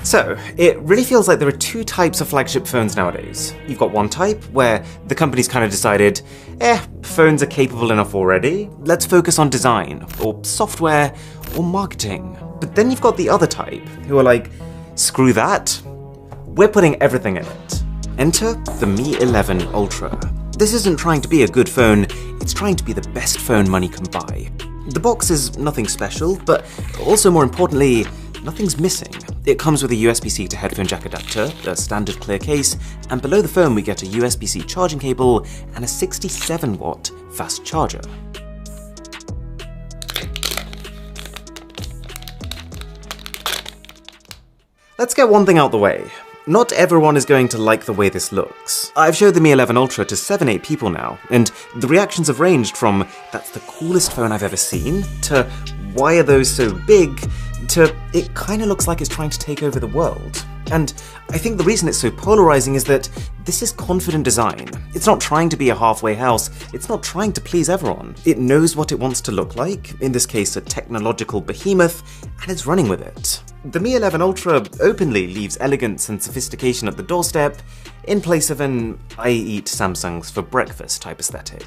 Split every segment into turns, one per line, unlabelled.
So, it really feels like there are two types of flagship phones nowadays. You've got one type, where the company's kind of decided, phones are capable enough already, let's focus on design, or software, or marketing. But then you've got the other type, who are like, screw that, we're putting everything in it. Enter the Mi 11 Ultra. This isn't trying to be a good phone, it's trying to be the best phone money can buy. The box is nothing special, but also more importantly, nothing's missing. It comes with a USB-C to headphone jack adapter, a standard clear case, and below the phone we get a USB-C charging cable and a 67-watt fast charger. Let's get one thing out the way. Not everyone is going to like the way this looks. I've showed the Mi 11 Ultra to 7-8 people now, and the reactions have ranged from "that's the coolest phone I've ever seen" to "why are those so big" to "it kinda looks like it's trying to take over the world." And I think the reason it's so polarizing is that this is confident design. It's not trying to be a halfway house, it's not trying to please everyone. It knows what it wants to look like, in this case a technological behemoth, and it's running with it. The Mi 11 Ultra openly leaves elegance and sophistication at the doorstep, in place of an "I eat Samsungs for breakfast" type aesthetic.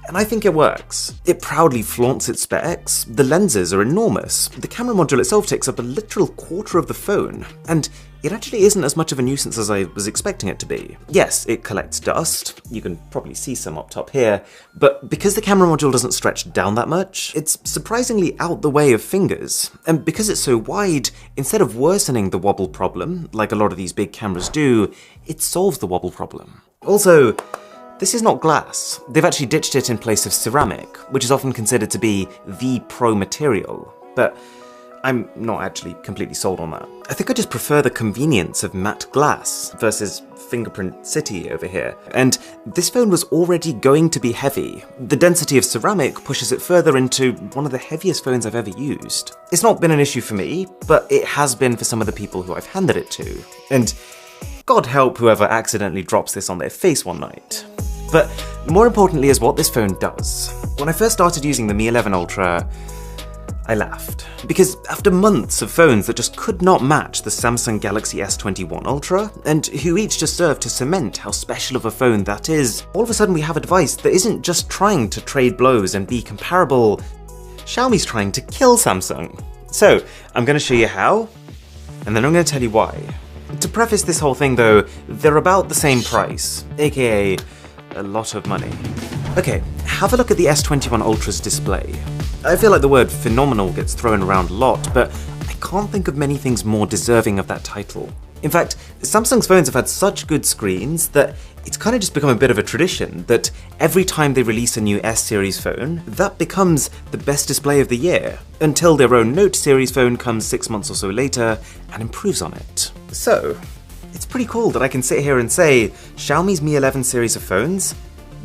And I think it works. It proudly flaunts its specs, the lenses are enormous, the camera module itself takes up a literal quarter of the phone, and it actually isn't as much of a nuisance as I was expecting it to be. Yes, it collects dust, you can probably see some up top here, but because the camera module doesn't stretch down that much, it's surprisingly out the way of fingers. And because it's so wide, instead of worsening the wobble problem, like a lot of these big cameras do, it solves the wobble problem. Also, this is not glass. They've actually ditched it in place of ceramic, which is often considered to be the pro material, but I'm not actually completely sold on that. I think I just prefer the convenience of matte glass versus fingerprint city over here. And this phone was already going to be heavy. The density of ceramic pushes it further into one of the heaviest phones I've ever used. It's not been an issue for me, but it has been for some of the people who I've handed it to. And God help whoever accidentally drops this on their face one night. But more importantly is what this phone does. When I first started using the Mi 11 Ultra, I laughed. Because after months of phones that just could not match the Samsung Galaxy S21 Ultra, and who each just served to cement how special of a phone that is, all of a sudden we have a device that isn't just trying to trade blows and be comparable, Xiaomi's trying to kill Samsung. So, I'm going to show you how, and then I'm going to tell you why. To preface this whole thing though, they're about the same price, aka a lot of money. Okay, have a look at the S21 Ultra's display. I feel like the word phenomenal gets thrown around a lot, but I can't think of many things more deserving of that title. In fact, Samsung's phones have had such good screens that it's kind of just become a bit of a tradition that every time they release a new S-series phone, that becomes the best display of the year, until their own Note series phone comes 6 months or so later and improves on it. So, it's pretty cool that I can sit here and say Xiaomi's Mi 11 series of phones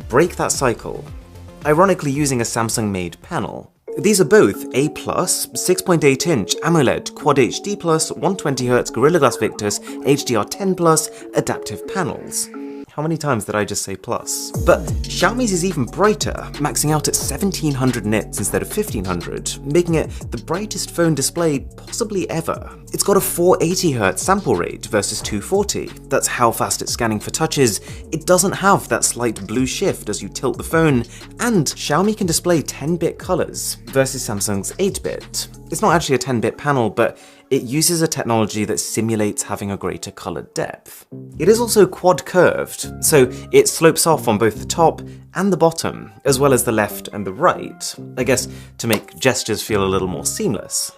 break that cycle, ironically using a Samsung-made panel. These are both A+, 6.8-inch AMOLED Quad HD+, 120Hz Gorilla Glass Victus HDR10+ adaptive panels. How many times did I just say plus? But Xiaomi's is even brighter, maxing out at 1700 nits instead of 1500, making it the brightest phone display possibly ever. It's got a 480Hz sample rate versus 240. That's how fast it's scanning for touches. It doesn't have that slight blue shift as you tilt the phone, and Xiaomi can display 10-bit colors versus Samsung's 8-bit. It's not actually a 10-bit panel, but it uses a technology that simulates having a greater color depth. It is also quad curved, so it slopes off on both the top and the bottom, as well as the left and the right, I guess to make gestures feel a little more seamless.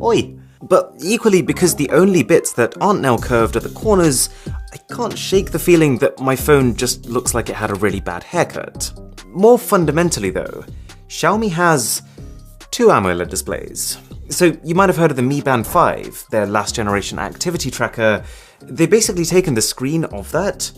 Oi! But equally, because the only bits that aren't now curved are the corners, I can't shake the feeling that my phone just looks like it had a really bad haircut. More fundamentally though, Xiaomi has two AMOLED displays. So you might have heard of the Mi Band 5, their last generation activity tracker. They've basically taken the screen of that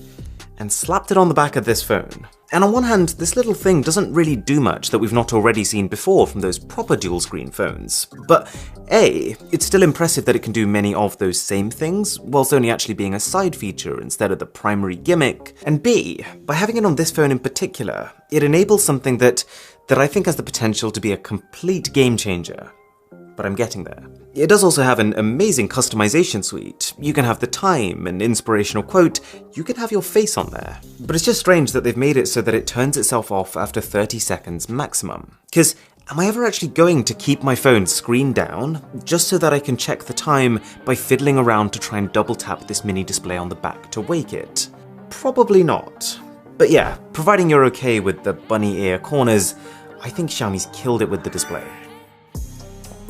and slapped it on the back of this phone. And on one hand, this little thing doesn't really do much that we've not already seen before from those proper dual screen phones. But A, it's still impressive that it can do many of those same things, whilst only actually being a side feature instead of the primary gimmick. And B, by having it on this phone in particular, it enables something that I think has the potential to be a complete game changer. But I'm getting there. It does also have an amazing customization suite. You can have the time, an inspirational quote, you can have your face on there. But it's just strange that they've made it so that it turns itself off after 30 seconds maximum. Because am I ever actually going to keep my phone screen down just so that I can check the time by fiddling around to try and double tap this mini display on the back to wake it? Probably not. But yeah, providing you're okay with the bunny ear corners, I think Xiaomi's killed it with the display.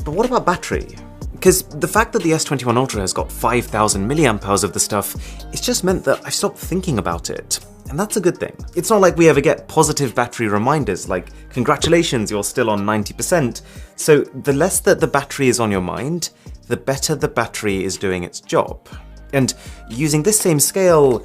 But what about battery? Because the fact that the S21 Ultra has got 5000 mAh of the stuff, it's just meant that I've stopped thinking about it. And that's a good thing. It's not like we ever get positive battery reminders like, congratulations, you're still on 90%. So the less that the battery is on your mind, the better the battery is doing its job. And using this same scale,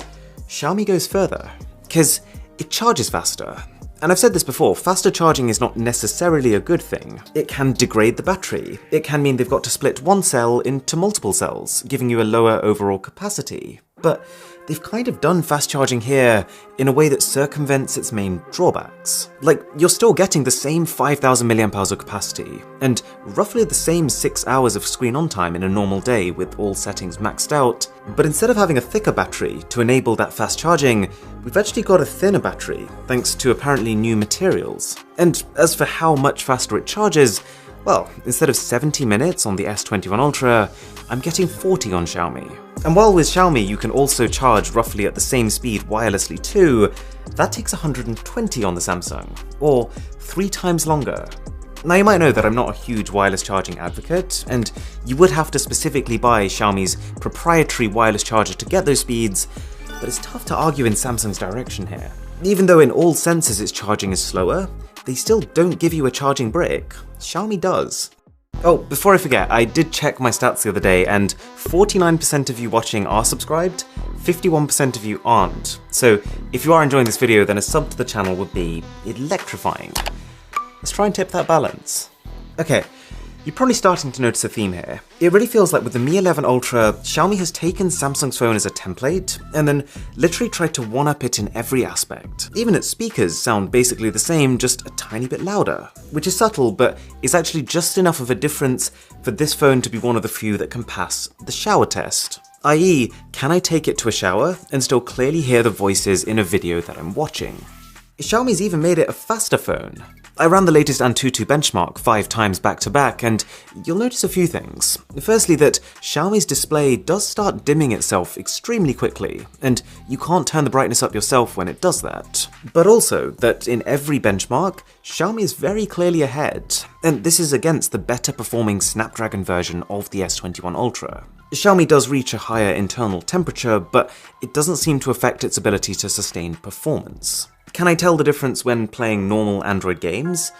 Xiaomi goes further, because it charges faster. And I've said this before, faster charging is not necessarily a good thing. It can degrade the battery. It can mean they've got to split one cell into multiple cells, giving you a lower overall capacity. But they've kind of done fast charging here in a way that circumvents its main drawbacks. Like, you're still getting the same 5000 mAh of capacity, and roughly the same 6 hours of screen on time in a normal day with all settings maxed out, but instead of having a thicker battery to enable that fast charging, we've actually got a thinner battery, thanks to apparently new materials. And as for how much faster it charges, well, instead of 70 minutes on the S21 Ultra, I'm getting 40 on Xiaomi. And while with Xiaomi you can also charge roughly at the same speed wirelessly too, that takes 120 on the Samsung, or 3 times longer. Now you might know that I'm not a huge wireless charging advocate, and you would have to specifically buy Xiaomi's proprietary wireless charger to get those speeds, but it's tough to argue in Samsung's direction here. Even though in all senses its charging is slower, they still don't give you a charging brick. Xiaomi does. Oh, before I forget, I did check my stats the other day, and 49% of you watching are subscribed, 51% of you aren't. So if you are enjoying this video, then a sub to the channel would be electrifying. Let's try and tip that balance. Okay, you're probably starting to notice a theme here. It really feels like with the Mi 11 Ultra, Xiaomi has taken Samsung's phone as a template, and then literally tried to one-up it in every aspect. Even its speakers sound basically the same, just a tiny bit louder, which is subtle, but is actually just enough of a difference for this phone to be one of the few that can pass the shower test. I.e., can I take it to a shower and still clearly hear the voices in a video that I'm watching? Xiaomi's even made it a faster phone. I ran the latest Antutu benchmark 5 times back to back, and you'll notice a few things. Firstly, that Xiaomi's display does start dimming itself extremely quickly, and you can't turn the brightness up yourself when it does that. But also, that in every benchmark, Xiaomi is very clearly ahead, and this is against the better performing Snapdragon version of the S21 Ultra. Xiaomi does reach a higher internal temperature, but it doesn't seem to affect its ability to sustain performance. Can I tell the difference when playing normal Android games?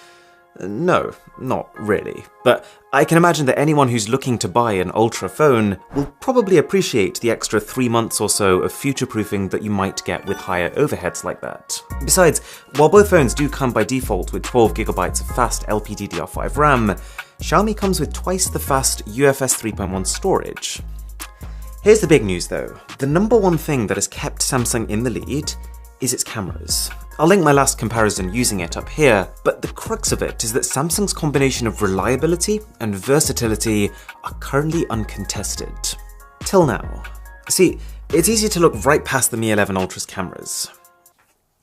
No, not really. But I can imagine that anyone who's looking to buy an Ultra phone will probably appreciate the extra 3 months or so of future-proofing that you might get with higher overheads like that. Besides, while both phones do come by default with 12GB of fast LPDDR5 RAM, Xiaomi comes with twice the fast UFS 3.1 storage. Here's the big news though. The number one thing that has kept Samsung in the lead is its cameras. I'll link my last comparison using it up here, but the crux of it is that Samsung's combination of reliability and versatility are currently uncontested. Till now. See, it's easy to look right past the Mi 11 Ultra's cameras.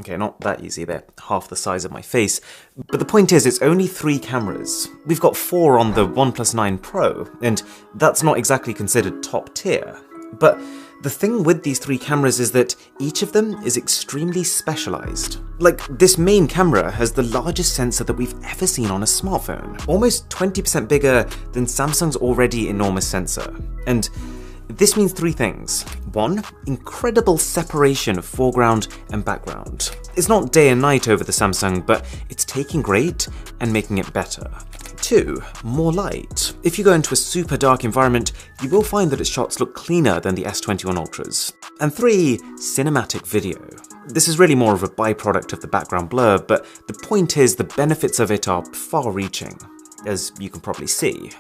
Okay, not that easy, they're half the size of my face, but the point is it's only 3 cameras. We've got 4 on the OnePlus 9 Pro, and that's not exactly considered top tier. But the thing with these 3 cameras is that each of them is extremely specialized. Like, this main camera has the largest sensor that we've ever seen on a smartphone, almost 20% bigger than Samsung's already enormous sensor. And this means 3 things. 1, incredible separation of foreground and background. It's not day and night over the Samsung, but it's taking great and making it better. 2, more light. If you go into a super dark environment, you will find that its shots look cleaner than the S21 Ultras. And 3, cinematic video. This is really more of a byproduct of the background blur, but the point is the benefits of it are far-reaching, as you can probably see.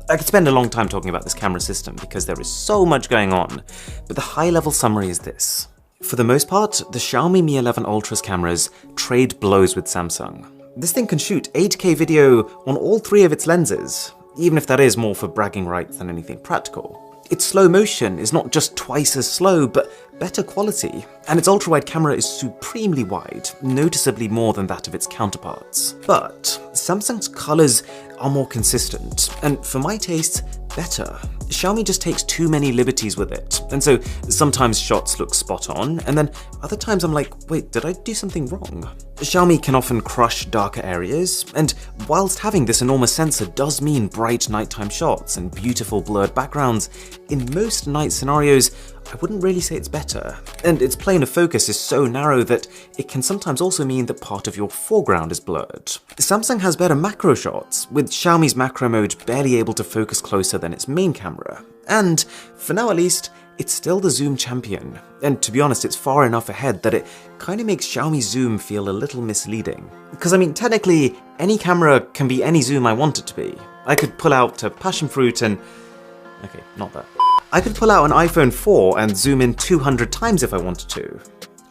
I could spend a long time talking about this camera system because there is so much going on, but the high-level summary is this. For the most part, the Xiaomi Mi 11 Ultra's cameras trade blows with Samsung. This thing can shoot 8K video on all 3 of its lenses. even if that is more for bragging rights than anything practical. Its slow motion is not just twice as slow, but better quality, and its ultra-wide camera is supremely wide, noticeably more than that of its counterparts. But Samsung's colours are more consistent, and for my taste, better. Xiaomi just takes too many liberties with it, and so sometimes shots look spot on, and then other times I'm like, wait, did I do something wrong? Xiaomi can often crush darker areas, and whilst having this enormous sensor does mean bright nighttime shots and beautiful blurred backgrounds, in most night scenarios, I wouldn't really say it's better. And its plane of focus is so narrow that it can sometimes also mean that part of your foreground is blurred. Samsung has better macro shots, with Xiaomi's macro mode barely able to focus closer than its main camera. And, for now at least, it's still the zoom champion. And to be honest, it's far enough ahead that it kind of makes Xiaomi zoom feel a little misleading. Because I mean, technically, any camera can be any zoom I want it to be. I could pull out a passion fruit and... okay, not that. I could pull out an iPhone 4 and zoom in 200 times if I wanted to.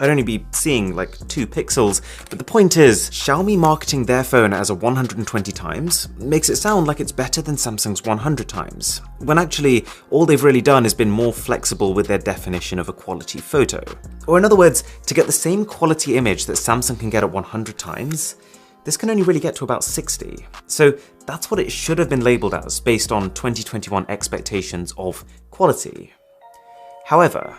I'd only be seeing like 2 pixels, but the point is, Xiaomi marketing their phone as a 120 times makes it sound like it's better than Samsung's 100 times, when actually all they've really done is been more flexible with their definition of a quality photo. Or in other words, to get the same quality image that Samsung can get at 100 times, this can only really get to about 60. So that's what it should have been labelled as based on 2021 expectations of quality. However,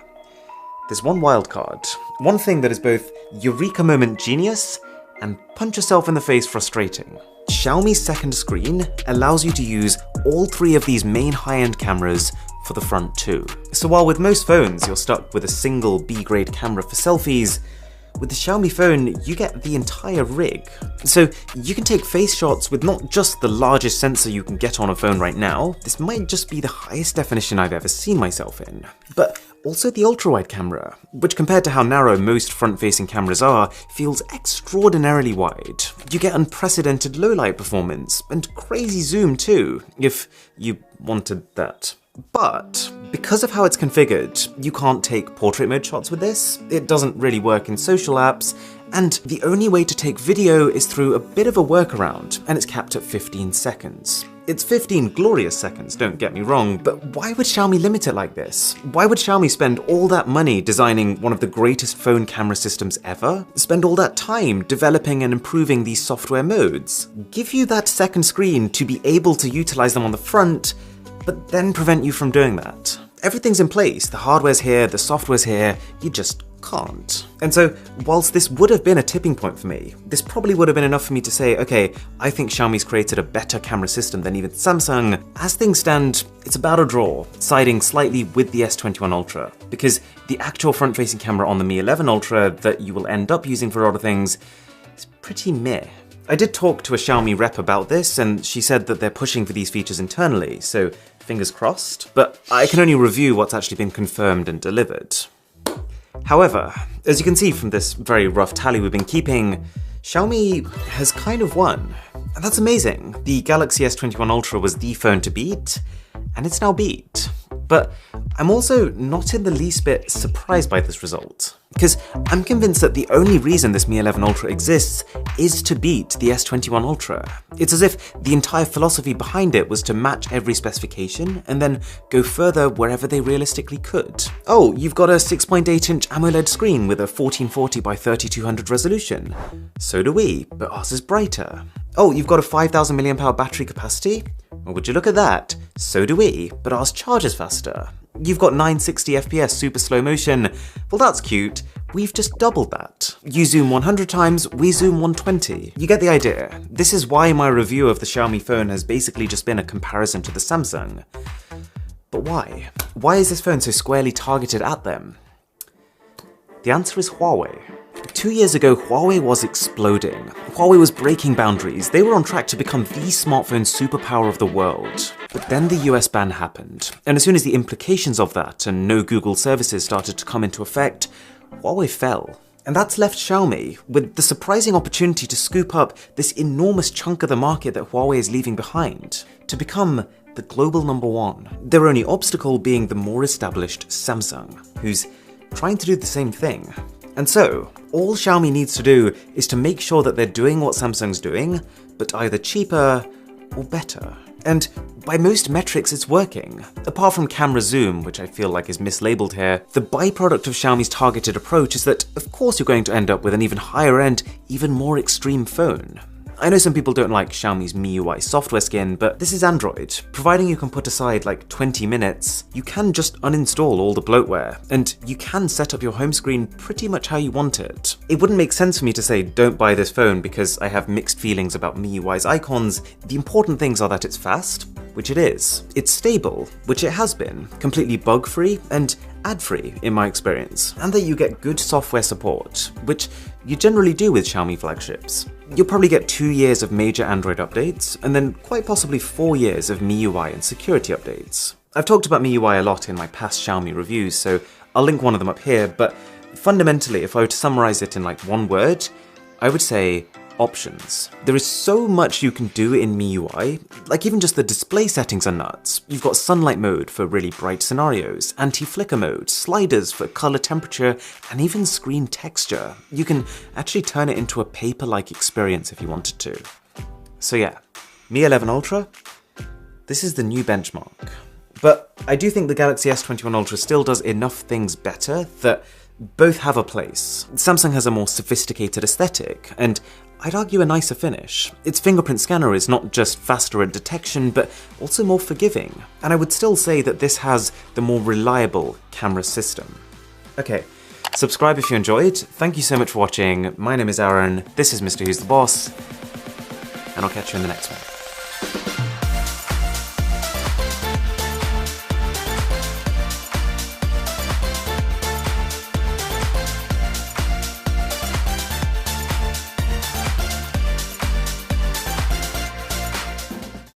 there's one wildcard, one thing that is both eureka moment genius and punch yourself in the face frustrating. Xiaomi's second screen allows you to use all 3 of these main high-end cameras for the front too. So while with most phones you're stuck with a single B-grade camera for selfies, with the Xiaomi phone, you get the entire rig. So you can take face shots with not just the largest sensor you can get on a phone right now, this might just be the highest definition I've ever seen myself in, but also the ultra-wide camera, which compared to how narrow most front-facing cameras are, feels extraordinarily wide. You get unprecedented low-light performance, and crazy zoom too, if you wanted that. But because of how it's configured, you can't take portrait mode shots with this, it doesn't really work in social apps, and the only way to take video is through a bit of a workaround, and it's capped at 15 seconds. It's 15 glorious seconds, don't get me wrong, but why would Xiaomi limit it like this? Why would Xiaomi spend all that money designing one of the greatest phone camera systems ever? Spend all that time developing and improving these software modes? Give you that second screen to be able to utilize them on the front, but then prevent you from doing that. Everything's in place, the hardware's here, the software's here, you just can't. And so, whilst this would have been a tipping point for me, this probably would have been enough for me to say, okay, I think Xiaomi's created a better camera system than even Samsung. As things stand, it's about a draw, siding slightly with the S21 Ultra, because the actual front-facing camera on the Mi 11 Ultra that you will end up using for a lot of things is pretty meh. I did talk to a Xiaomi rep about this, and she said that they're pushing for these features internally, so fingers crossed, but I can only review what's actually been confirmed and delivered. However, as you can see from this very rough tally we've been keeping, Xiaomi has kind of won. And that's amazing. The Galaxy S21 Ultra was the phone to beat, and it's now beat. But I'm also not in the least bit surprised by this result, because I'm convinced that the only reason this Mi 11 Ultra exists is to beat the S21 Ultra. It's as if the entire philosophy behind it was to match every specification and then go further wherever they realistically could. Oh, you've got a 6.8-inch AMOLED screen with a 1440 by 3200 resolution. So do we, but ours is brighter. Oh, you've got a 5000 mAh battery capacity? Well, would you look at that? So do we, but ours charges faster. You've got 960 FPS super slow motion. Well, that's cute. We've just doubled that. You zoom 100 times, we zoom 120. You get the idea. This is why my review of the Xiaomi phone has basically just been a comparison to the Samsung. But why? Why is this phone so squarely targeted at them? The answer is Huawei. 2 years ago, Huawei was exploding. Huawei was breaking boundaries. They were on track to become the smartphone superpower of the world. But then the US ban happened, and as soon as the implications of that and no Google services started to come into effect, Huawei fell. And that's left Xiaomi with the surprising opportunity to scoop up this enormous chunk of the market that Huawei is leaving behind, to become the global #1. Their only obstacle being the more established Samsung, who's trying to do the same thing. And so, all Xiaomi needs to do is to make sure that they're doing what Samsung's doing, but either cheaper or better. and by most metrics it's working. Apart from camera zoom, which I feel like is mislabeled here, the byproduct of Xiaomi's targeted approach is that of course you're going to end up with an even higher end, even more extreme phone. I know some people don't like Xiaomi's MIUI software skin, but this is Android. Providing you can put aside like 20 minutes, you can just uninstall all the bloatware, and you can set up your home screen pretty much how you want it. It wouldn't make sense for me to say don't buy this phone because I have mixed feelings about MIUI's icons. The important things are that it's fast, which it is. It's stable, which it has been, completely bug-free and ad-free in my experience, and that you get good software support, which you generally do with Xiaomi flagships. You'll probably get 2 years of major Android updates, and then quite possibly 4 years of MIUI and security updates. I've talked about MIUI a lot in my past Xiaomi reviews, so I'll link one of them up here, but fundamentally, if I were to summarize it in like one word, I would say options. There is so much you can do in MIUI, like even just the display settings are nuts. You've got sunlight mode for really bright scenarios, anti-flicker mode, sliders for color temperature, and even screen texture. You can actually turn it into a paper-like experience if you wanted to. So yeah, Mi 11 Ultra, this is the new benchmark. But I do think the Galaxy S21 Ultra still does enough things better that both have a place. Samsung has a more sophisticated aesthetic, and I'd argue a nicer finish. Its fingerprint scanner is not just faster at detection, but also more forgiving. And I would still say that this has the more reliable camera system. Okay, subscribe if you enjoyed. Thank you so much for watching. My name is Aaron, this is Mr. Who's the Boss, and I'll catch you in the next one.